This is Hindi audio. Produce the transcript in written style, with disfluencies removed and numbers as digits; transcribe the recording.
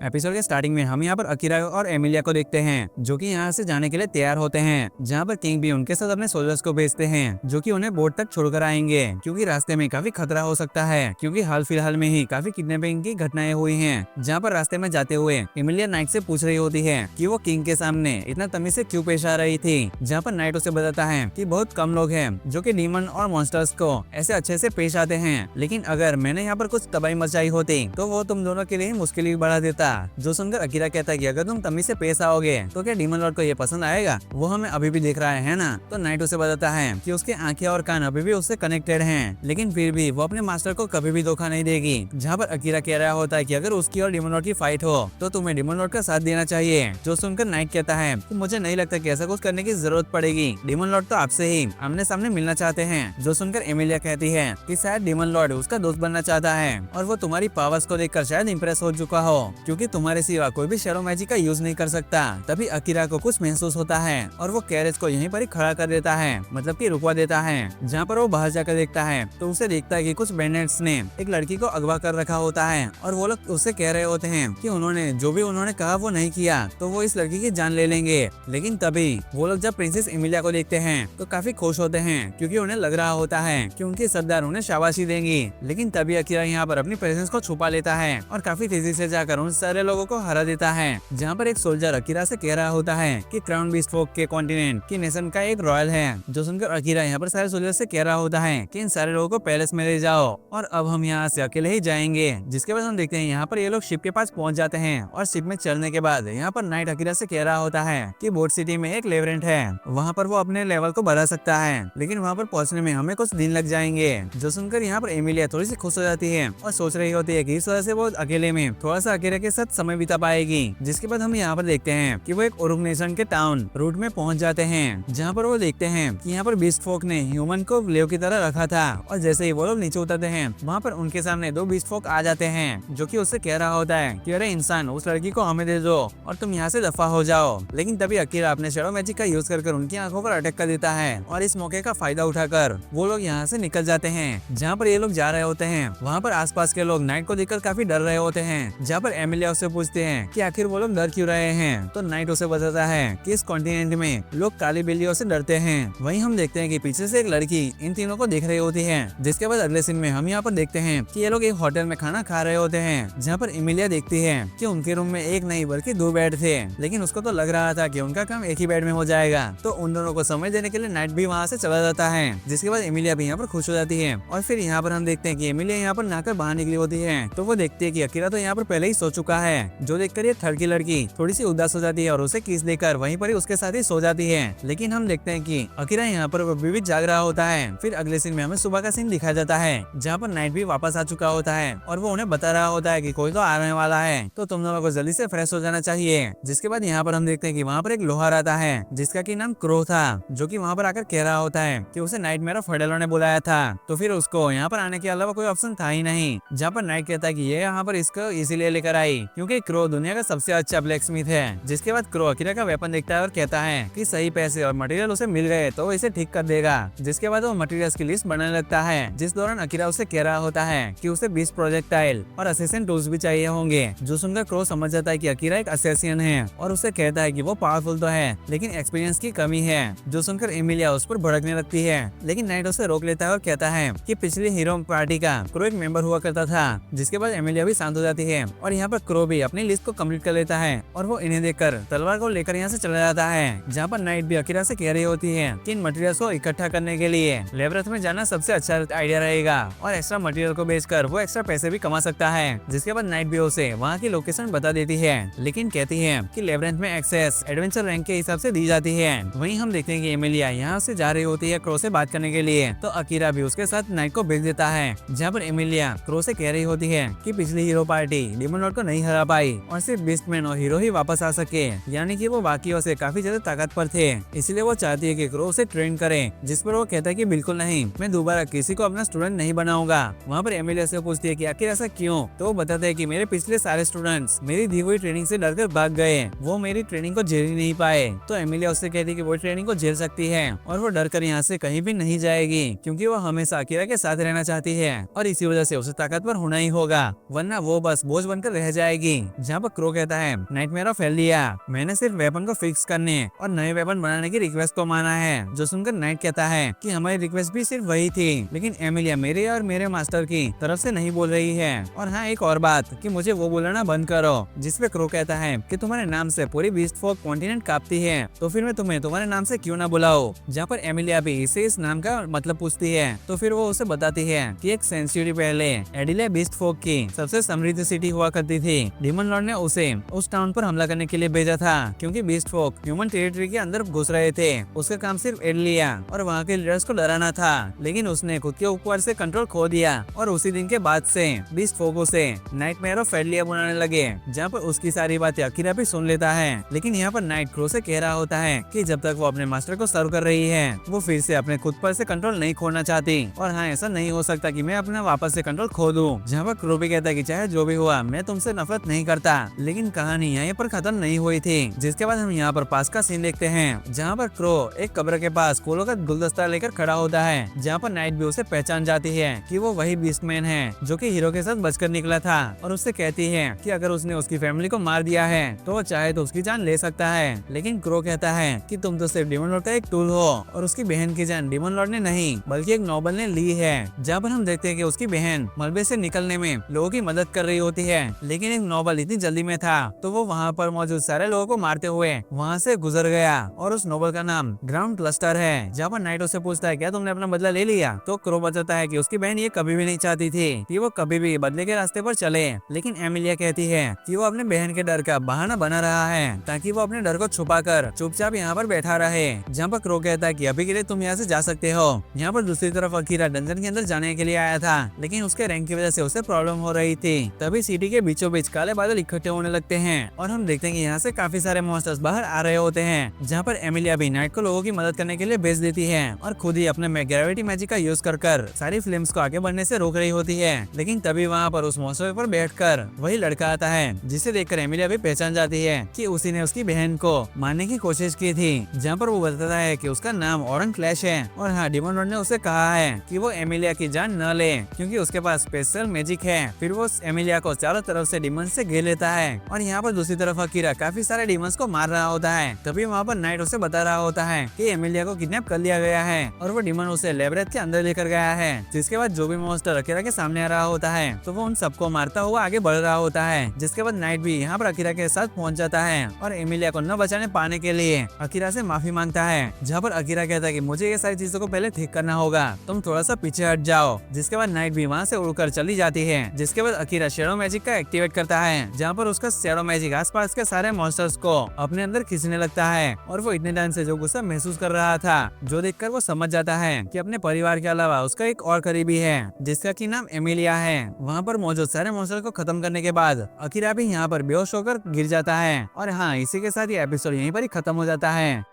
एपिसोड के स्टार्टिंग में हम यहाँ पर अकीरा और एमिलिया को देखते हैं जो कि यहाँ से जाने के लिए तैयार होते हैं, जहाँ पर किंग भी उनके साथ अपने सोल्जर्स को भेजते हैं जो कि उन्हें बोट तक छोड़कर आएंगे क्योंकि रास्ते में काफी खतरा हो सकता है, क्योंकि हाल फिलहाल में ही काफी किडनैपिंग की घटनाएं हुई हैं। जहाँ पर रास्ते में जाते हुए एमिलिया नाइट से पूछ रही होती है कि वो किंग के सामने इतना तमीज से क्यों पेश आ रही थी, जहाँ पर नाइट उसे बताता है कि बहुत कम लोग हैं जो कि डीमन और मॉन्स्टर्स को ऐसे अच्छे से पेश आते हैं, लेकिन अगर मैंने यहाँ पर कुछ तबाही मचाई होती तो वो तुम दोनों के लिए मुश्किल भी बढ़ा देता। जो सुनकर अकीरा कहता है कि अगर तुम तमीज से पेश आओगे तो क्या डीमन लॉर्ड को ये पसंद आएगा, वो हमें अभी भी देख रहा है ना। तो नाइट उसे बताता है कि उसके आंखें और कान अभी भी उससे कनेक्टेड हैं, लेकिन फिर भी वो अपने मास्टर को कभी भी धोखा नहीं देगी। जहाँ पर अकीरा कह रहा होता है कि अगर उसकी और डीमन लॉर्ड की फाइट हो तो तुम्हें डीमन लॉर्ड का साथ देना चाहिए। जो सुनकर नाइट कहता है कि मुझे नहीं लगता कि ऐसा कुछ करने की जरूरत पड़ेगी, डीमन लॉर्ड तो आपसे ही आमने सामने मिलना चाहते हैं। जो सुनकर एमिलिया कहती है कि शायद डीमन लॉर्ड उसका दोस्त बनना चाहता है और वो तुम्हारी पावर्स को देखकर शायद इंप्रेस हो चुका हो, क्योंकि तुम्हारे सिवा कोई भी शैडो मैजिक का यूज नहीं कर सकता। तभी अकीरा को कुछ महसूस होता है और वो कैरेज को यहीं पर ही खड़ा कर देता है, मतलब कि रुकवा देता है। जहाँ पर वो बाहर जाकर देखता है तो उसे देखता है कि कुछ बैंडिट्स ने एक लड़की को अगवा कर रखा होता है और वो लोग उससे कह रहे होते हैं कि उन्होंने जो भी उन्होंने कहा वो नहीं किया तो वो इस लड़की की जान ले लेंगे। लेकिन तभी वो लोग जब प्रिंसेस एमिलिया को देखते हैं तो काफी खुश होते हैं, क्योंकि उन्हें लग रहा होता है कि उनके सरदार उन्हें शाबाशी देंगी। लेकिन तभी अकीरा यहाँ पर अपनी प्रेजेंस को छुपा लेता है और काफी तेजी से जाकर उन सारे लोगों को हरा देता है। जहाँ पर एक सोल्जर अकीरा से कह रहा होता है कि क्राउन बीस्ट फोक के कॉन्टिनेंट की नेशन का एक रॉयल है। जो सुनकर अकीरा यहाँ पर सारे सोल्जर से कह रहा होता है कि इन सारे लोगों को पैलेस में ले जाओ और अब हम यहाँ से अकेले ही जाएंगे। जिसके बाद हम देखते हैं यहाँ पर ये लोग शिप के पास पहुंच जाते हैं और शिप में चलने के बाद यहाँ पर नाइट अकीरा से कह रहा होता है कि बोट सिटी में एक लेवरेंट है, वहाँ पर वो अपने लेवल को बढ़ा सकता है, लेकिन वहाँ पर पहुँचने में हमें कुछ दिन लग जाएंगे। जो सुनकर यहाँ पर एमिलिया थोड़ी सी खुश हो जाती है और सोच रही होती है कि इस वजह से वो अकेले में थोड़ा सा अकेले के साथ समय बिता पाएगी। जिसके बाद हम यहाँ पर देखते हैं कि वो एक ओरुक नेशन के टाउन रूट में पहुंच जाते हैं, जहाँ पर वो देखते हैं कि यहाँ पर बीस्ट फोक ने ह्यूमन को लेव की तरह रखा था और जैसे ही वो लोग नीचे उतरते हैं वहाँ पर उनके सामने दो बीस्ट फोक आ जाते हैं जो कि उससे कह रहा होता है कि अरे इंसान, उस लड़की को हमें दे दो और तुम यहाँ से दफा हो जाओ। लेकिन तभी अकीरा अपने शैडो मैजिक का यूज कर उनकी आंखों पर अटैक कर देता है और इस मौके का फायदा उठाकर वो लोग यहाँ से निकल जाते हैं। जहाँ पर ये लोग जा रहे होते हैं वहाँ पर आसपास के लोग नाइट को देखकर काफी डर रहे होते हैं। जहाँ पर एमिलिया उससे पूछते हैं कि आखिर वो लोग डर क्यों रहे हैं, तो नाइट उसे बताता है कि इस कॉन्टिनेंट में लोग काली बिल्लियों से डरते हैं। वहीं हम देखते हैं कि पीछे से एक लड़की इन तीनों को देख रही होती है। जिसके बाद अगले सीन में हम यहाँ पर देखते हैं कि ये लोग एक होटल में खाना खा रहे होते हैं, जहाँ पर एमिलिया देखती है कि उनके रूम में एक नहीं बल्कि दो बेड थे, लेकिन उसको तो लग रहा था कि उनका काम एक ही बेड में हो जाएगा। तो उन दोनों को समय देने के लिए नाइट भी वहाँ से चला जाता है। जिसके बाद एमिलिया भी यहाँ पर खुश हो जाती है और फिर यहाँ पर हम देखते हैं कि एमिलिया यहाँ पर नहाकर बाहर निकली होती है तो वो देखती है कि अकीरा तो यहाँ पर पहले ही सो चुका है। जो देखकर ये थर्ड की लड़की थोड़ी सी उदास हो जाती है और उसे किस देकर वहीं पर ही उसके साथ ही सो जाती है। लेकिन हम देखते हैं कि अकीरा यहाँ पर अभी भी जाग रहा होता है। फिर अगले सीन में हमें सुबह का सीन दिखाया जाता है, जहाँ पर नाइट भी वापस आ चुका होता है और वो उन्हें बता रहा होता है कि कोई तो आने वाला है तो तुम दोनों को जल्दी से फ्रेश हो जाना चाहिए। जिसके बाद यहाँ पर हम देखते हैं कि वहाँ पर एक लोहार आता है जिसका की नाम क्रो था, जो कि वहाँ पर आकर कह रहा होता है कि उसे नाइट मेरा फडेलो ने बुलाया था। तो फिर उसको यहाँ पर आने के अलावा कोई ऑप्शन था ही नहीं। जहाँ पर नाइट कहता है कि ये यहाँ पर इसको इसीलिए लेकर आई क्योंकि क्रो दुनिया का सबसे अच्छा ब्लैक स्मिथ है। जिसके बाद क्रो अकीरा का वेपन देखता है और कहता है कि सही पैसे और मटेरियल उसे मिल गए तो वो इसे ठीक कर देगा। जिसके बाद वो मटेरियल्स की लिस्ट बनाने लगता है, जिस दौरान अकीरा उसे कह रहा होता है कि उसे 20 प्रोजेक्टाइल और असेसिन टूल्स भी चाहिए होंगे। जो सुनकर क्रो समझ जाता है कि अकीरा एक असेसियन है और उसे कहता है कि वो पावरफुल तो है लेकिन एक्सपीरियंस की कमी है। जो सुनकर एमिलिया उस पर भड़कने लगती है, लेकिन नाइट उसे रोक लेता है और कहता है कि पिछली हीरो पार्टी का क्रो एक मेंबर हुआ करता था। जिसके बाद एमिलिया भी शांत हो जाती है और यहाँ पर क्रो भी अपनी लिस्ट को कंप्लीट कर लेता है और वो इन्हें देखकर तलवार को लेकर यहाँ से चला जाता है। जहाँ पर नाइट भी अकीरा से कह रही होती है कि इन मटेरियल्स को इकट्ठा करने के लिए लेबरथ में जाना सबसे अच्छा आइडिया रहेगा और एक्स्ट्रा मटेरियल को बेचकर वो एक्स्ट्रा पैसे भी कमा सकता है। जिसके बाद नाइट भी उसे वहाँ की लोकेशन बता देती है, लेकिन कहती है कि लेबरथ में एक्सेस एडवेंचर रैंक के हिसाब से दी जाती है। वहीं हम देखते हैं कि एमिलिया यहाँ से जा रही होती है क्रो से बात करने के लिए, तो अकीरा भी उसके साथ नाइट को भेज देता है। जहाँ पर एमिलिया क्रो से कह रही होती है कि पिछली हीरो पार्टी डीमन लॉर्ड को नहीं हरा पाई और सिर्फ बीस्टमैन और हीरो ही वापस आ सके, यानी कि वो बाकियों से काफी ज्यादा ताकतवर थे, इसलिए वो चाहती है कि क्रो उसे ट्रेन करे। जिस पर वो कहता है कि बिल्कुल नहीं, मैं दोबारा किसी को अपना स्टूडेंट नहीं बनाऊंगा। वहाँ पर एमिलिया से पूछती है कि आखिर ऐसा क्यों, तो वो बताते हैं कि मेरे पिछले सारे स्टूडेंट्स मेरी दी हुई ट्रेनिंग से डरकर भाग गए, वो मेरी ट्रेनिंग को झेल ही नहीं पाए। तो एमिलिया उससे कहती है कि वो ट्रेनिंग को झेल सकती है और वो डर कर यहाँ से कहीं भी नहीं जाएगी, क्योंकि वो हमेशा अकीरा के साथ रहना चाहती है और इसी वजह से उसे ताकतवर होना ही होगा, वरना वो बस बोझ बनकर रह जाएगी। आएगी, जहाँ पर क्रो कहता है नाइटमेयर ऑफ एलिया, मैंने सिर्फ वेपन को फिक्स करने और नए वेपन बनाने की रिक्वेस्ट को माना है। जो सुनकर नाइट कहता है कि हमारी रिक्वेस्ट भी सिर्फ वही थी, लेकिन एमिलिया मेरे और मेरे मास्टर की तरफ से नहीं बोल रही है। और हाँ, एक और बात कि मुझे वो बोलना बंद करो। जिसपे क्रो कहता है कि तुम्हारे नाम से पूरी बीस्ट फोक कॉन्टिनेंट कांपती है, तो फिर मैं तुम्हें तुम्हारे नाम से क्यों ना बुलाऊं। जहाँ पर एमिलिया भी इसे इस नाम का मतलब पूछती है, तो फिर वो उसे बताती है कि एक सेंचुरी पहले एडिले बीस्ट फोक की सबसे समृद्ध सिटी हुआ करती थी। डीमन लॉर्ड ने उसे उस टाउन पर हमला करने के लिए भेजा था, क्योंकि बीस्ट फोक ह्यूमन टेरिटरी के अंदर घुस रहे थे। उसका काम सिर्फ एडिलिया और वहाँ के लीडर्स को डराना था, लेकिन उसने खुद के ऊपर से कंट्रोल खो दिया और उसी दिन के बाद से बीस्ट फोक उसे नाइटमेयर ऑफ एडिलिया बुलाने लगे। जहाँ पर उसकी सारी बातें अकीरा भी सुन लेता है, लेकिन यहाँ पर नाइट क्रो से कह रहा होता है कि जब तक वो अपने मास्टर को सर्व कर रही है, वो फिर से अपने खुद पर से कंट्रोल नहीं खोना चाहती। और हाँ, ऐसा नहीं हो सकता कि मैं अपना वापस से कंट्रोल खो दूं। जहाँ पर क्रो भी कहता है कि चाहे जो भी हुआ, मैं तुमसे नफरत नहीं करता। लेकिन कहानी यहाँ पर खत्म नहीं हुई थी। जिसके बाद हम यहाँ पर पास का सीन देखते हैं, जहाँ पर क्रो एक कब्र के पास फूलों का गुलदस्ता लेकर खड़ा होता है, जहाँ पर नाइट भी उसे पहचान जाती है कि वो वही बीस्टमैन है जो कि हीरो के साथ बचकर निकला था, और उससे कहती है कि अगर उसने उसकी फैमिली को मार दिया है तो वो चाहे तो उसकी जान ले सकता है। लेकिन क्रो कहता है कि तुम तो सिर्फ डीमन लॉर्ड का एक टूल हो, और उसकी बहन की जान डीमन लॉर्ड ने नहीं बल्कि एक नोबल ने ली है। जहाँ पर हम देखते हैं कि उसकी बहन मलबे से निकलने में लोगों की मदद कर रही होती है, लेकिन एक नोबल इतनी जल्दी में था तो वो वहाँ पर मौजूद सारे लोगों को मारते हुए वहाँ से गुजर गया। और उस नोबल का नाम ग्राउंड क्लस्टर है। जहाँ पर नाइट उससे पूछता है क्या तुमने अपना बदला ले लिया, तो क्रो बताता है कि उसकी बहन ये कभी भी नहीं चाहती थी कि वो कभी भी बदले के रास्ते पर चले। लेकिन एमिलिया कहती है कि वो अपने बहन के डर का बहाना बना रहा है ताकि वो अपने डर को छुपाकर चुपचाप यहाँ पर बैठा रहे। जहाँ पर क्रो कहता है कि अभी के लिए तुम यहाँ से जा सकते हो। यहाँ पर दूसरी तरफ अकीरा डंजन के अंदर जाने के लिए आया था, लेकिन उसके रैंक की वजह से उसे प्रॉब्लम हो रही थी। तभी सिटी के बीचों बीच काले बादल इकट्ठे होने लगते हैं और हम देखते हैं कि यहाँ से काफी सारे मॉन्स्टर्स बाहर आ रहे होते हैं। जहाँ पर एमिलिया भी नाइट को लोगों की मदद करने के लिए भेज देती है और खुद ही अपने ग्रेविटी मैजिक का यूज कर सारी फिल्म्स को आगे बढ़ने से रोक रही होती है। लेकिन तभी वहाँ पर उस मॉन्स्टर पर बैठकर वही लड़का आता है, जिसे देखकर एमिलिया भी पहचान जाती है कि उसी ने उसकी बहन को मारने की कोशिश की थी। जहाँ पर वो बताता है कि उसका नाम ऑरन क्लैश है, और हाँ, डीमन लॉर्ड ने उसे कहा है कि वो एमिलिया की जान न ले क्योंकि उसके पास स्पेशल मैजिक है। फिर वो एमिलिया को चारों तरफ से डीमन से घेर लेता है, और यहाँ पर दूसरी तरफ अकीरा काफी सारे डीमंस को मार रहा होता है। तभी वहाँ पर नाइट उसे बता रहा होता है कि एमिलिया को किडनैप कर लिया गया है और वो डीमन उसे लेबरेट के अंदर लेकर गया है। जिसके बाद जो भी मॉन्स्टर अकीरा के सामने आ रहा होता है तो वो उन सबको मारता हुआ आगे बढ़ रहा होता है। जिसके बाद नाइट भी यहाँ पर अकीरा के साथ पहुंच जाता है और एमिलिया को न बचाने पाने के लिए अकीरा से माफी मांगता है। जहाँ पर अकीरा कहता है कि मुझे ये सारी चीजों को पहले ठीक करना होगा, तुम थोड़ा सा पीछे हट जाओ। जिसके बाद नाइट भी वहाँ से उड़कर चली जाती है। जिसके बाद अकीरा शैडो मैजिक का एक्टिवेट करता है, जहाँ पर उसका शैडो मैजिक आसपास के सारे मॉन्स्टर्स को अपने अंदर खींचने लगता है। और वो इतने टाइम से जो गुस्सा महसूस कर रहा था, जो देखकर वो समझ जाता है कि अपने परिवार के अलावा उसका एक और करीबी है जिसका की नाम एमिलिया है। वहाँ पर मौजूद सारे मॉन्स्टर को खत्म करने के बाद अकीरा भी यहाँ पर बेहोश होकर गिर जाता है। और हाँ, इसी के साथ ये एपिसोड यहीं पर ही खत्म हो जाता है।